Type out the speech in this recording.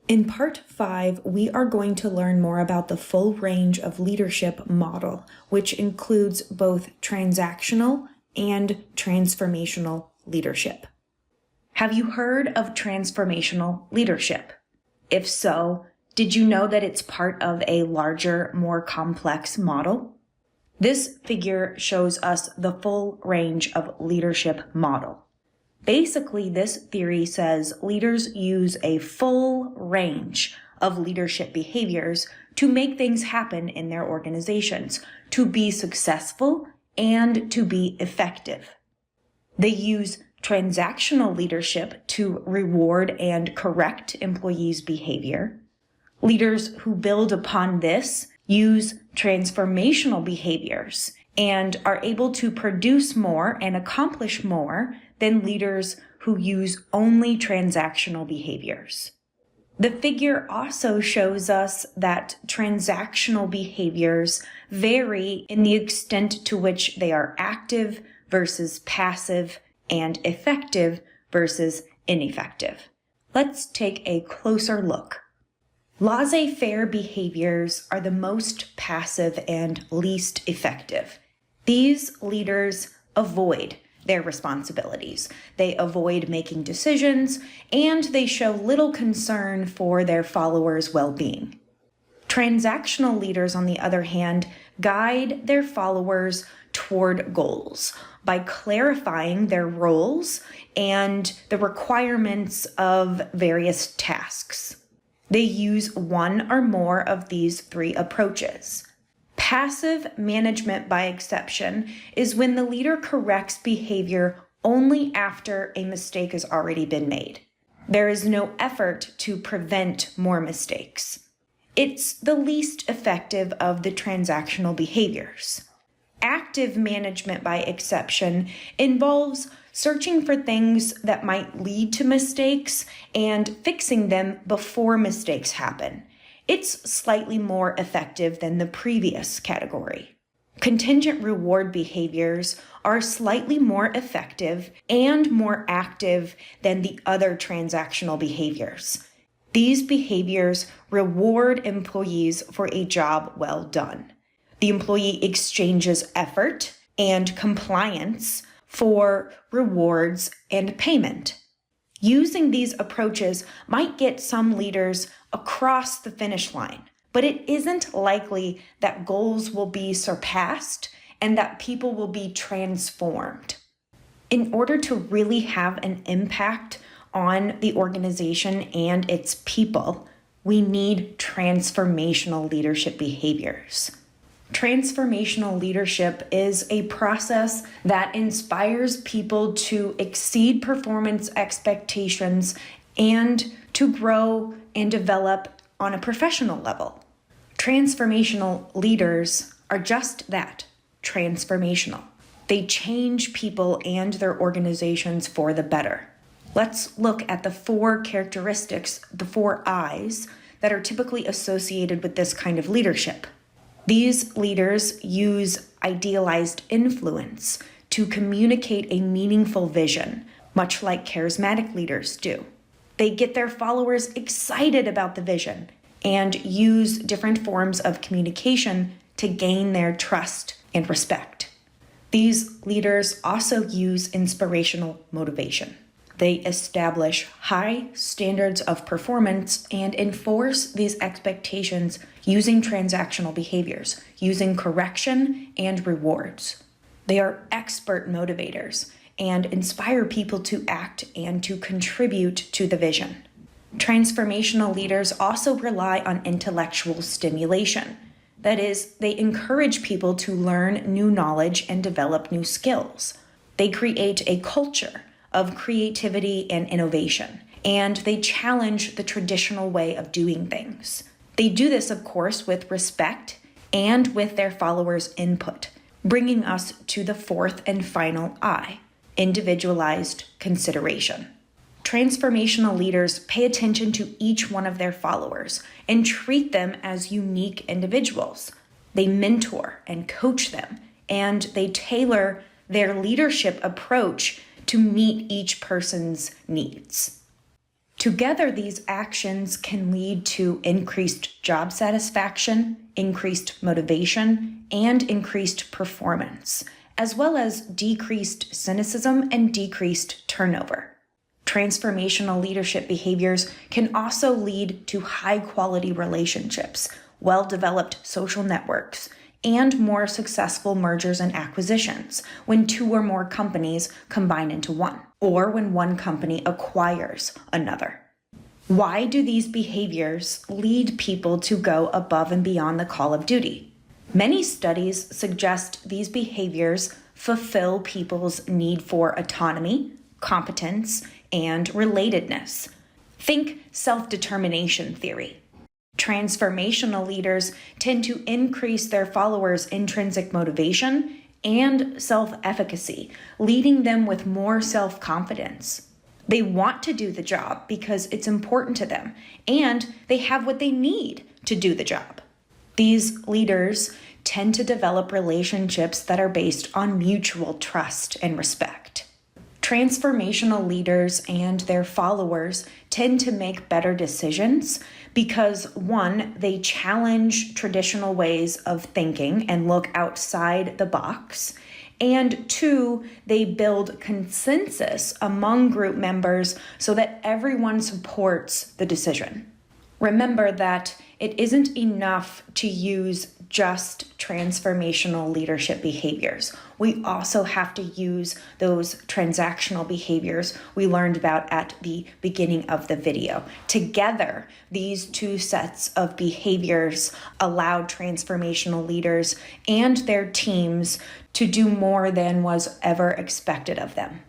In part 5, we are going to learn more about the full range of leadership model, which includes both transactional and transformational leadership. Have you heard of transformational leadership? If so, did you know that it's part of a larger, more complex model? This figure shows us the full range of leadership model. Basically, this theory says leaders use a full range of leadership behaviors to make things happen in their organizations, to be successful and to be effective. They use transactional leadership to reward and correct employees' behavior. Leaders who build upon this use transformational behaviors and are able to produce more and accomplish more than leaders who use only transactional behaviors. The figure also shows us that transactional behaviors vary in the extent to which they are active versus passive and effective versus ineffective. Let's take a closer look. Laissez-faire behaviors are the most passive and least effective. These leaders avoid their responsibilities. They avoid making decisions, and they show little concern for their followers' well-being. Transactional leaders, on the other hand, guide their followers toward goals by clarifying their roles and the requirements of various tasks. They use one or more of these three approaches. Passive management by exception is when the leader corrects behavior only after a mistake has already been made. There is no effort to prevent more mistakes. It's the least effective of the transactional behaviors. Active management by exception involves searching for things that might lead to mistakes and fixing them before mistakes happen. It's slightly more effective than the previous category. Contingent reward behaviors are slightly more effective and more active than the other transactional behaviors. These behaviors reward employees for a job well done. The employee exchanges effort and compliance for rewards and payment. Using these approaches might get some leaders across the finish line, but it isn't likely that goals will be surpassed and that people will be transformed. In order to really have an impact on the organization and its people, we need transformational leadership behaviors. Transformational leadership is a process that inspires people to exceed performance expectations and to grow and develop on a professional level. Transformational leaders are just that, transformational. They change people and their organizations for the better. Let's look at the 4 characteristics, the 4 I's, that are typically associated with this kind of leadership. These leaders use idealized influence to communicate a meaningful vision, much like charismatic leaders do. They get their followers excited about the vision and use different forms of communication to gain their trust and respect. These leaders also use inspirational motivation. They establish high standards of performance and enforce these expectations using transactional behaviors, using correction and rewards. They are expert motivators and inspire people to act and to contribute to the vision. Transformational leaders also rely on intellectual stimulation. That is, they encourage people to learn new knowledge and develop new skills. They create a culture of creativity and innovation, and they challenge the traditional way of doing things. They do this, of course, with respect and with their followers' input, bringing us to the 4th and final I, individualized consideration. Transformational leaders pay attention to each one of their followers and treat them as unique individuals. They mentor and coach them, and they tailor their leadership approach to meet each person's needs. Together, these actions can lead to increased job satisfaction, increased motivation, and increased performance, as well as decreased cynicism and decreased turnover. Transformational leadership behaviors can also lead to high-quality relationships, well-developed social networks, and more successful mergers and acquisitions when two or more companies combine into one, or when one company acquires another. Why do these behaviors lead people to go above and beyond the call of duty? Many studies suggest these behaviors fulfill people's need for autonomy, competence, and relatedness. Think self-determination theory. Transformational leaders tend to increase their followers' intrinsic motivation and self-efficacy, leading them with more self-confidence. They want to do the job because it's important to them, and they have what they need to do the job. These leaders tend to develop relationships that are based on mutual trust and respect. Transformational leaders and their followers tend to make better decisions because, one, they challenge traditional ways of thinking and look outside the box, and two, they build consensus among group members so that everyone supports the decision. Remember that it isn't enough to use just transformational leadership behaviors. We also have to use those transactional behaviors we learned about at the beginning of the video. Together, these two sets of behaviors allow transformational leaders and their teams to do more than was ever expected of them.